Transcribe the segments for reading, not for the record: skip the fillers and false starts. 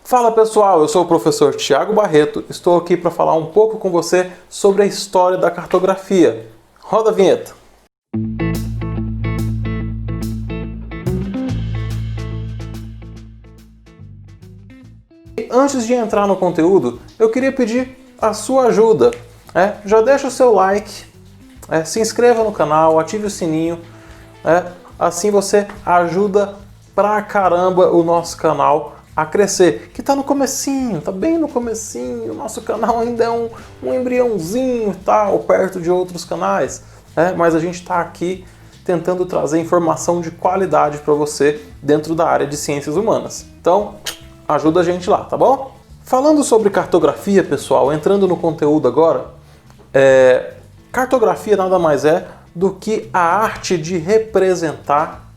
Fala pessoal, eu sou o professor Thiago Barreto, estou aqui para falar um pouco com você sobre a história da cartografia. Roda a vinheta! Antes de entrar no conteúdo, eu queria pedir a sua ajuda. Já deixa o seu like, se inscreva no canal, ative o sininho, assim você ajuda pra caramba o nosso canal a crescer, que tá no comecinho, tá bem no comecinho, o nosso canal ainda é um embriãozinho tal, perto de outros canais, mas a gente tá aqui tentando trazer informação de qualidade para você dentro da área de ciências humanas. Então, ajuda a gente lá, tá bom? Falando sobre cartografia, pessoal, entrando no conteúdo agora, cartografia nada mais é do que a arte de representar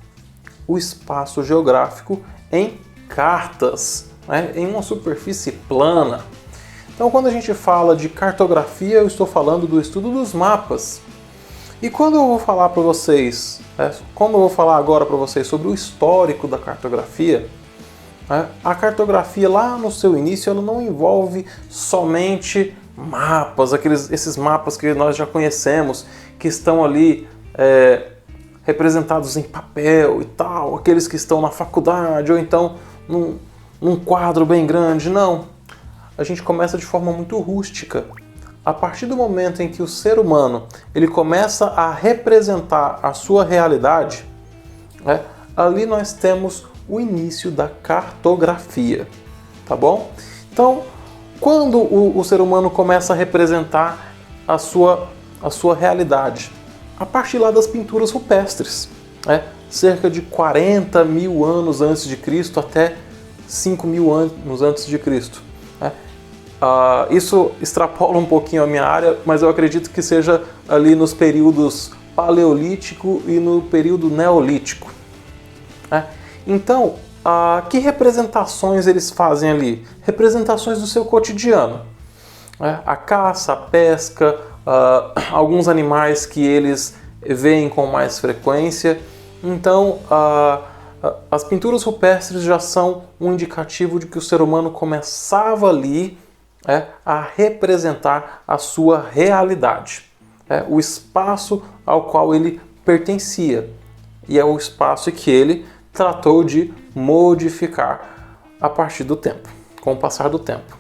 o espaço geográfico em cartas, em uma superfície plana. Então, quando a gente fala de cartografia, eu estou falando do estudo dos mapas. E quando eu vou falar para vocês, como eu vou falar agora para vocês sobre o histórico da cartografia, a cartografia lá no seu início ela não envolve somente mapas, esses mapas que nós já conhecemos, que estão ali representados em papel e tal, aqueles que estão na faculdade ou então num quadro bem grande. Não, a gente começa de forma muito rústica. A partir do momento em que o ser humano ele começa a representar a sua realidade, ali nós temos o início da cartografia, tá bom? Então, quando o ser humano começa a representar a sua realidade? A partir lá das pinturas rupestres, cerca de 40 mil anos antes de Cristo até 5 mil anos antes de Cristo. Isso extrapola um pouquinho a minha área, mas eu acredito que seja ali nos períodos paleolítico e no período neolítico. Então, que representações eles fazem ali? Representações do seu cotidiano. A caça, a pesca, alguns animais que eles veem com mais frequência. Então, as pinturas rupestres já são um indicativo de que o ser humano começava ali a representar a sua realidade, o espaço ao qual ele pertencia. E é o espaço que ele tratou de modificar a partir do tempo, com o passar do tempo.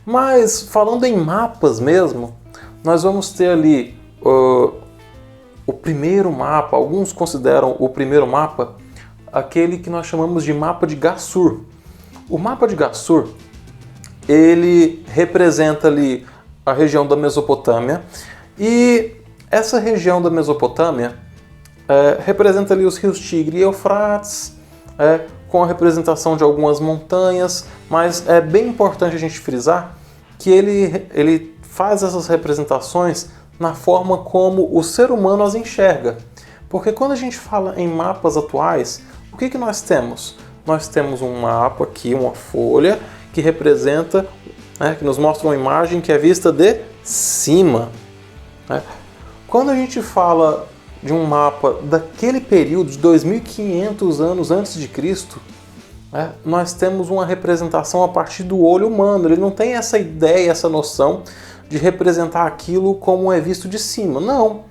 Mas falando em mapas mesmo, nós vamos ter ali o primeiro mapa, alguns consideram o primeiro mapa aquele que nós chamamos de mapa de Gassur. O mapa de Gassur, ele representa ali a região da Mesopotâmia, e essa região da Mesopotâmia representa ali os rios Tigre e Eufrates, com a representação de algumas montanhas, mas é bem importante a gente frisar que ele faz essas representações na forma como o ser humano as enxerga. Porque quando a gente fala em mapas atuais, o que nós temos? Nós temos um mapa aqui, uma folha, que representa, que nos mostra uma imagem que é vista de cima. Quando a gente fala de um mapa daquele período de 2.500 anos antes de Cristo, nós temos uma representação a partir do olho humano. Ele não tem essa ideia, essa noção de representar aquilo como é visto de cima. Não,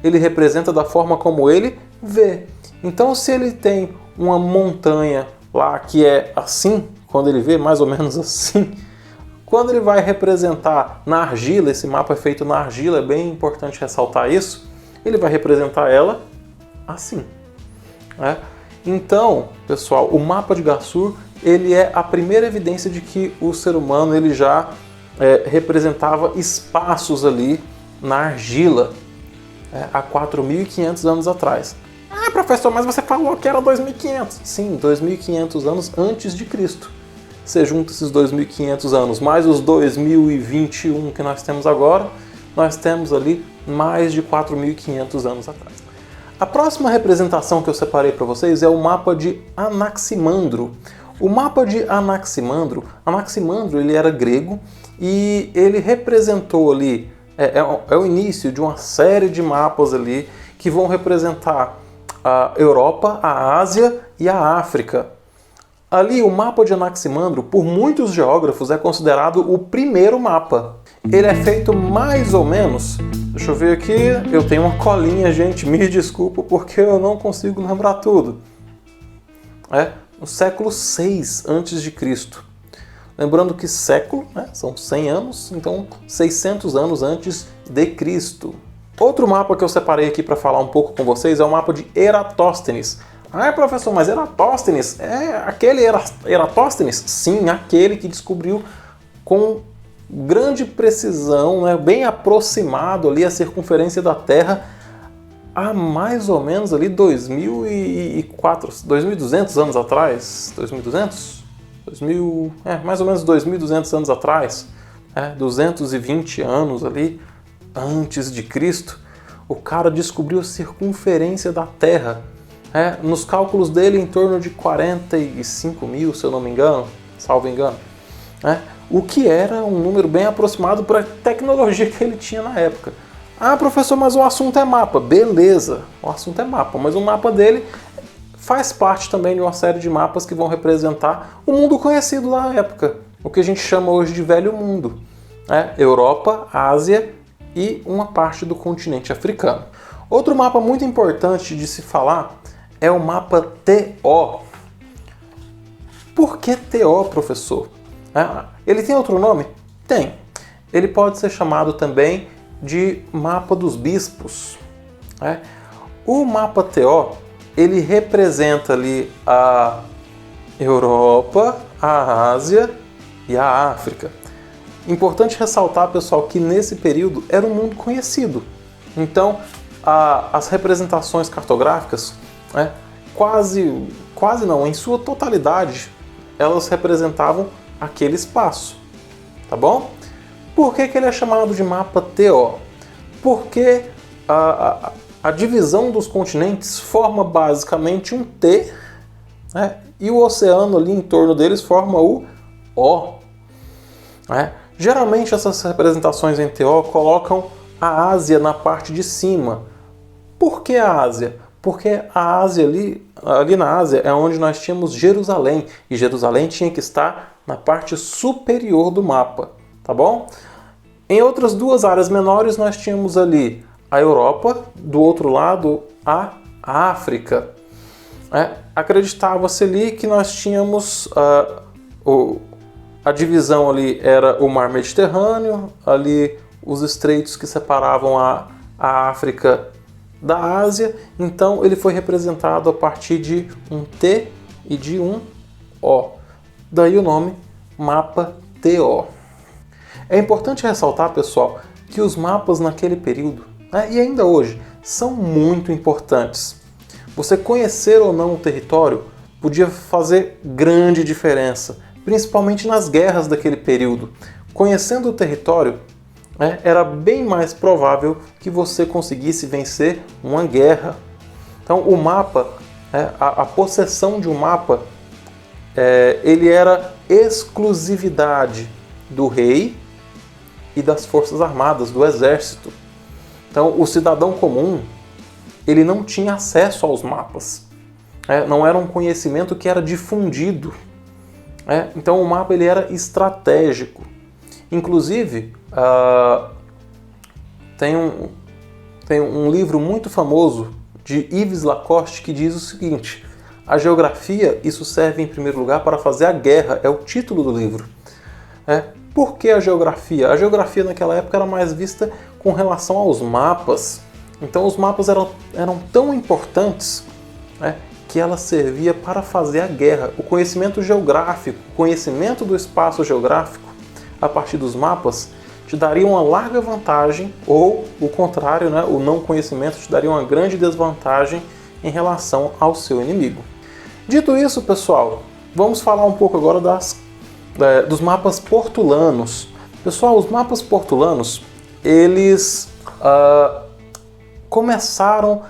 ele representa da forma como ele vê. Então, se ele tem uma montanha lá que é assim, quando ele vê mais ou menos assim, quando ele vai representar na argila, esse mapa é feito na argila, é bem importante ressaltar isso, ele vai representar ela assim. Então, pessoal, o mapa de Gassur, ele é a primeira evidência de que o ser humano ele já representava espaços ali na argila, há 4.500 anos atrás. Professor, mas você falou que era 2.500. Sim, 2.500 anos antes de Cristo. Você junta esses 2.500 anos mais os 2021 que nós temos agora, nós temos ali mais de 4.500 anos atrás. A próxima representação que eu separei para vocês é o mapa de Anaximandro. O mapa de Anaximandro ele era grego e ele representou ali, é o início de uma série de mapas ali que vão representar a Europa, a Ásia e a África. Ali, o mapa de Anaximandro, por muitos geógrafos, é considerado o primeiro mapa. Ele é feito mais ou menos... Deixa eu ver aqui, eu tenho uma colinha, gente, me desculpa porque eu não consigo lembrar tudo. No século 6 a.C. Lembrando que século, né, são 100 anos, então 600 anos antes de Cristo. Outro mapa que eu separei aqui para falar um pouco com vocês é o mapa de Eratóstenes. Ah, professor, mas Eratóstenes é aquele Eratóstenes? Sim, aquele que descobriu com grande precisão, né, bem aproximado ali a circunferência da Terra há mais ou menos ali 2.200 anos atrás. 2.200? Mais ou menos 2.200 anos atrás. 220 anos ali antes de Cristo. O cara descobriu a circunferência da Terra. Nos cálculos dele, em torno de 45 mil, se eu não me engano, salvo engano. O que era um número bem aproximado para a tecnologia que ele tinha na época. Ah, professor, mas o assunto é mapa. Beleza, o assunto é mapa, mas o mapa dele faz parte também de uma série de mapas que vão representar o mundo conhecido na época, o que a gente chama hoje de Velho Mundo. Europa, Ásia e uma parte do continente africano. Outro mapa muito importante de se falar é o mapa TO. Por que TO, professor? Ele tem outro nome? Tem. Ele pode ser chamado também de mapa dos bispos. O mapa TO, ele representa ali a Europa, a Ásia e a África. Importante ressaltar, pessoal, que nesse período era um mundo conhecido. Então, as representações cartográficas, quase não, em sua totalidade, elas representavam aquele espaço, tá bom? Por que ele é chamado de mapa TO? Porque a divisão dos continentes forma basicamente um T, e o oceano ali em torno deles forma o O. Geralmente essas representações em TO colocam a Ásia na parte de cima. Por que a Ásia? Porque a Ásia ali na Ásia é onde nós tínhamos Jerusalém, e Jerusalém tinha que estar na parte superior do mapa, tá bom? Em outras duas áreas menores nós tínhamos ali a Europa, do outro lado a África. Acreditava-se ali que nós tínhamos a divisão ali era o Mar Mediterrâneo, ali os estreitos que separavam a África da Ásia, então ele foi representado a partir de um T e de um O. Daí o nome mapa TO. É importante ressaltar, pessoal, que os mapas naquele período, e ainda hoje, são muito importantes. Você conhecer ou não o território podia fazer grande diferença, principalmente nas guerras daquele período. Conhecendo o território, era bem mais provável que você conseguisse vencer uma guerra. Então o mapa, a possessão de um mapa, ele era exclusividade do rei e das forças armadas, do exército. Então o cidadão comum, ele não tinha acesso aos mapas. Não era um conhecimento que era difundido. Então o mapa ele era estratégico. Inclusive, tem um livro muito famoso de Yves Lacoste que diz o seguinte: a geografia, isso serve em primeiro lugar para fazer a guerra, é o título do livro. Por que a geografia? A geografia naquela época era mais vista com relação aos mapas. Então os mapas eram tão importantes que ela servia para fazer a guerra. O conhecimento geográfico, o conhecimento do espaço geográfico, a partir dos mapas, te daria uma larga vantagem, ou o contrário, o não conhecimento te daria uma grande desvantagem em relação ao seu inimigo. Dito isso, pessoal, vamos falar um pouco agora dos mapas portulanos. Pessoal, os mapas portulanos, eles começaram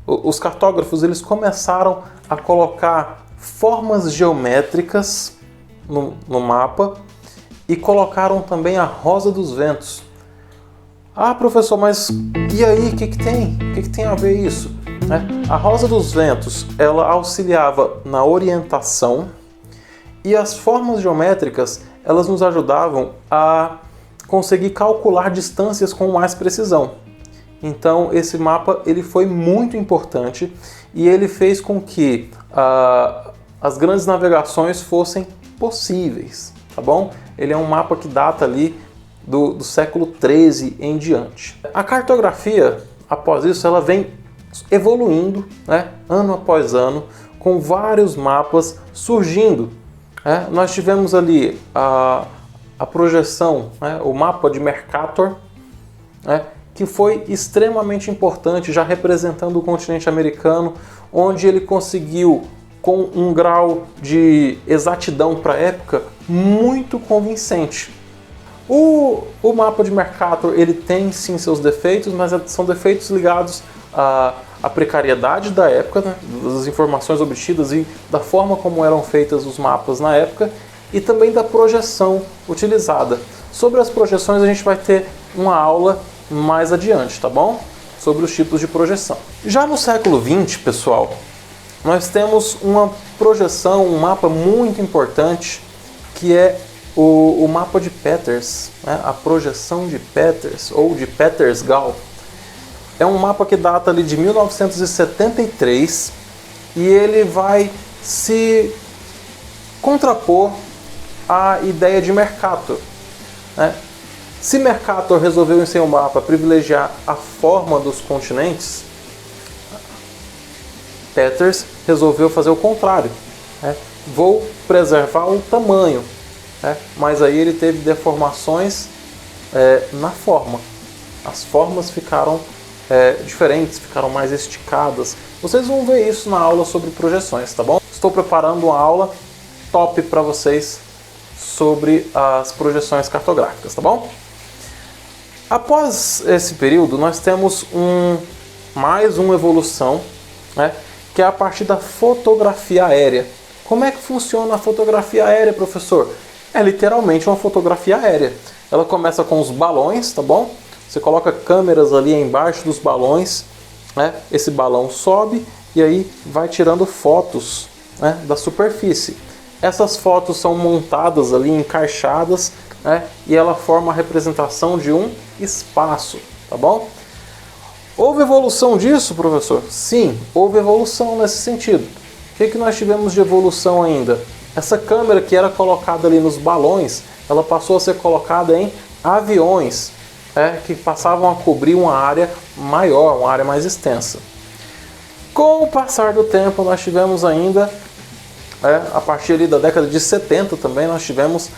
os cartógrafos eles começaram a colocar formas geométricas no mapa e colocaram também a rosa dos ventos. Ah, professor, mas e aí, o que tem? O que tem a ver isso? né? A rosa dos ventos, ela auxiliava na orientação, e as formas geométricas, elas nos ajudavam a conseguir calcular distâncias com mais precisão. Então esse mapa ele foi muito importante e ele fez com que as grandes navegações fossem possíveis, tá bom? Ele é um mapa que data ali do século XIII em diante. A cartografia, após isso, ela vem evoluindo, né, ano após ano, com vários mapas surgindo. Nós tivemos ali a projeção, né, o mapa de Mercator, né, que foi extremamente importante, já representando o continente americano, onde ele conseguiu, com um grau de exatidão para a época, muito convincente. O mapa de Mercator, ele tem sim seus defeitos, mas são defeitos ligados à precariedade da época, né, das informações obtidas e da forma como eram feitas os mapas na época, e também da projeção utilizada. Sobre as projeções a gente vai ter uma aula mais adiante, tá bom? Sobre os tipos de projeção. Já no século XX, pessoal, nós temos uma projeção, um mapa muito importante, que é o mapa de Peters, né? A projeção de Peters, ou de Peters-Gall. É um mapa que data ali de 1973 e ele vai se contrapor à ideia de Mercator, né? Se Mercator resolveu em seu mapa privilegiar a forma dos continentes, Peters resolveu fazer o contrário, né? Vou preservar o tamanho, né? Mas aí ele teve deformações na forma. As formas ficaram diferentes, ficaram mais esticadas. Vocês vão ver isso na aula sobre projeções, tá bom? Estou preparando uma aula top para vocês sobre as projeções cartográficas, tá bom? Após esse período, nós temos mais uma evolução, né, que é a partir da fotografia aérea. Como é que funciona a fotografia aérea, professor? É literalmente uma fotografia aérea. Ela começa com os balões, tá bom? Você coloca câmeras ali embaixo dos balões, né? Esse balão sobe e aí vai tirando fotos, né, da superfície. Essas fotos são montadas ali, encaixadas, né, e ela forma a representação de um espaço, tá bom? Houve evolução disso, professor? Sim, houve evolução nesse sentido. O que nós tivemos de evolução ainda? Essa câmera que era colocada ali nos balões, ela passou a ser colocada em aviões, que passavam a cobrir uma área maior, uma área mais extensa. Com o passar do tempo, nós tivemos ainda, a partir ali da década de 70 também, nós tivemos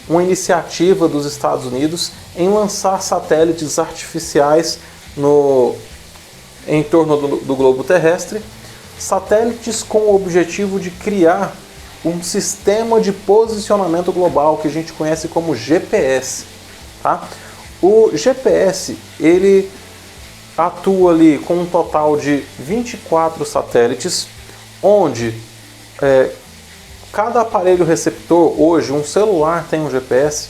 uma iniciativa dos Estados Unidos em lançar satélites artificiais em torno do globo terrestre, satélites com o objetivo de criar um sistema de posicionamento global que a gente conhece como GPS. Tá? O GPS, ele atua ali com um total de 24 satélites, onde cada aparelho receptor, hoje um celular tem um GPS,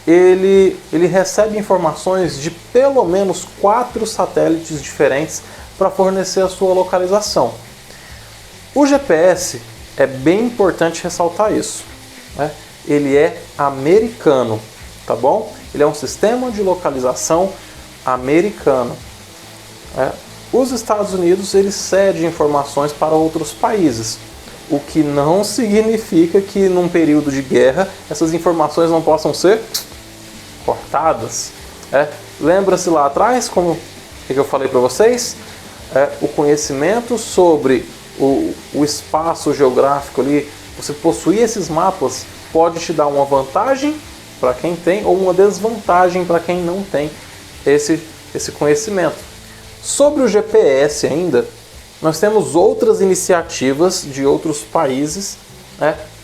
ele recebe informações de pelo menos 4 satélites diferentes para fornecer a sua localização. O GPS, é bem importante ressaltar isso, né? Ele é americano, tá bom? Ele é um sistema de localização americano. Os Estados Unidos, eles cedem informações para outros países, o que não significa que num período de guerra essas informações não possam ser cortadas. Lembra-se lá atrás, como que eu falei para vocês, o conhecimento sobre o espaço geográfico ali, você possuir esses mapas pode te dar uma vantagem para quem tem ou uma desvantagem para quem não tem esse conhecimento. Sobre o GPS ainda, nós temos outras iniciativas de outros países,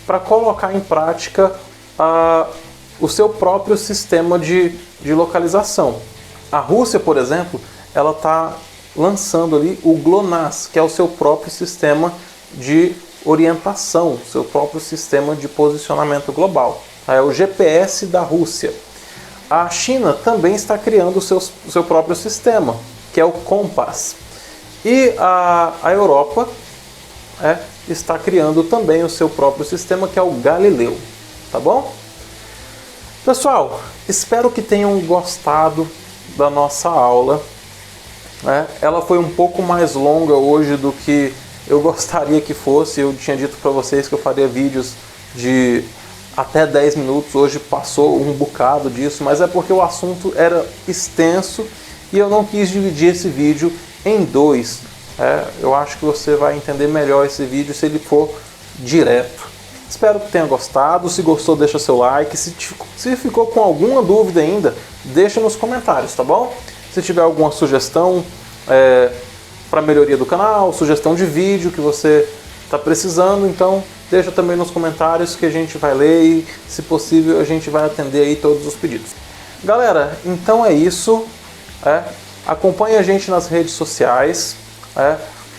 para colocar em prática o seu próprio sistema de localização. A Rússia, por exemplo, ela está lançando ali o GLONASS, que é o seu próprio sistema de orientação, seu próprio sistema de posicionamento global. É o GPS da Rússia. A China também está criando o seu próprio sistema, que é o Compass. E a Europa está criando também o seu próprio sistema, que é o Galileu, tá bom? Pessoal, espero que tenham gostado da nossa aula. Ela foi um pouco mais longa hoje do que eu gostaria que fosse. Eu tinha dito para vocês que eu faria vídeos de até 10 minutos, hoje passou um bocado disso, mas é porque o assunto era extenso e eu não quis dividir esse vídeo em dois. Eu acho que você vai entender melhor esse vídeo se ele for direto. Espero que tenha gostado. Se gostou, deixa seu like. Se ficou com alguma dúvida ainda, deixa nos comentários, tá bom? Se tiver alguma sugestão para melhoria do canal, sugestão de vídeo que você está precisando, então deixa também nos comentários que a gente vai ler e, se possível, a gente vai atender aí todos os pedidos. Galera, então é isso. Acompanhe a gente nas redes sociais.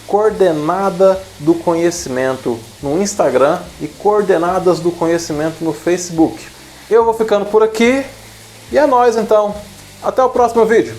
Coordenada do Conhecimento no Instagram e Coordenadas do Conhecimento no Facebook. Eu vou ficando por aqui e é nóis então. Até o próximo vídeo.